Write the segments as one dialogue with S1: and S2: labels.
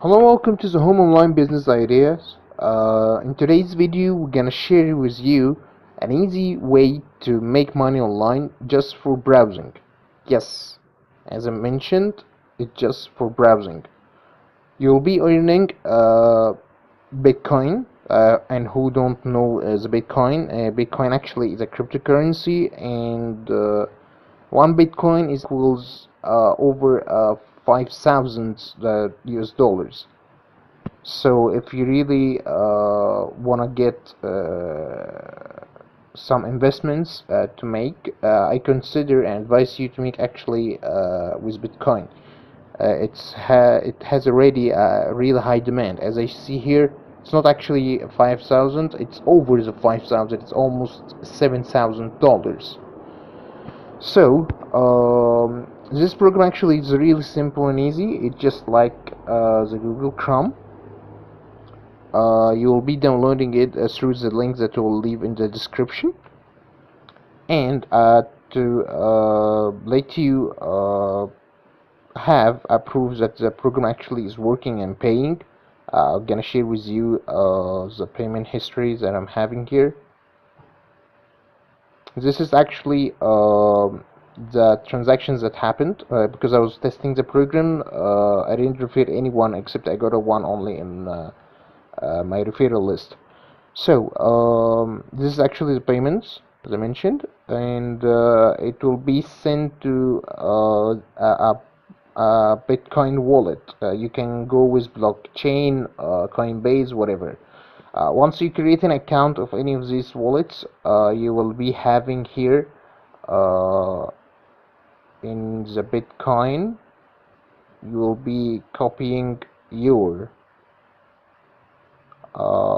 S1: Hello, welcome to the Home Online Business Ideas. In today's video, we're gonna share with you an easy way to make money online just for browsing. Yes, as I mentioned, it's just for browsing. You'll be earning Bitcoin. And who don't know the Bitcoin? Bitcoin actually is a cryptocurrency, and one Bitcoin equals over 5,000 US dollars. So if you really want to get some investments to make, I consider and advise you to make actually with Bitcoin. It has already a real high demand. As I see here, it's not actually 5,000. It's over the 5,000. It's almost $7,000. So this program actually is really simple and easy. It's just like the Google Chrome. You will be downloading it through the link that I will leave in the description. And to let you have a proof that the program actually is working and paying, I'm gonna share with you the payment history that I'm having here. This is actually the transactions that happened because I was testing the program. I didn't refer anyone except I got a one only in my referral list. So this is actually the payments as I mentioned, and it will be sent to a Bitcoin wallet. You can go with blockchain, Coinbase, whatever. Once you create an account of any of these wallets, you will be having here uh, in the Bitcoin, you will be copying your uh,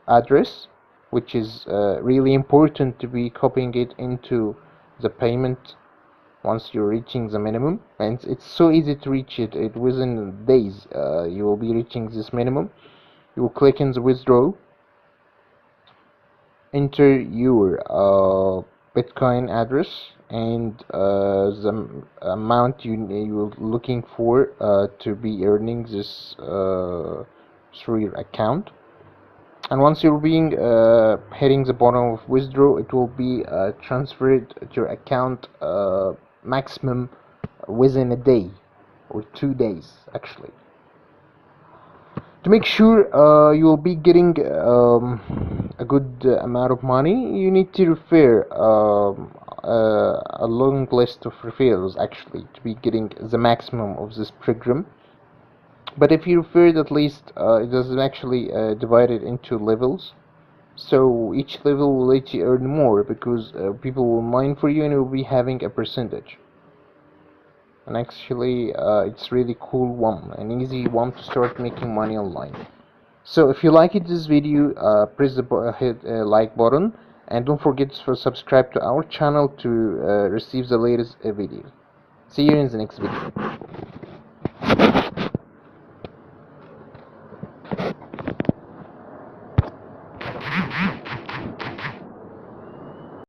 S1: address, which is really important to be copying it into the payment once you're reaching the minimum. And it's so easy to reach it within days. You will be reaching this minimum. You will click in the withdraw, enter your Bitcoin address and the amount you're looking for to be earning this through your account. And once you're being hitting the bottom of withdraw, it will be transferred to your account maximum within a day or 2 days actually. To make sure you will be getting a good amount of money, you need to refer a long list of referrals actually to be getting the maximum of this program. But if you refer at least, it doesn't actually divide it into levels. So each level will let you earn more because people will mine for you and you'll be having a percentage. And actually it's really cool one, an easy one to start making money online. So if you liked this video, press the hit like button and don't forget to subscribe to our channel to receive the latest videos. See you in the next video.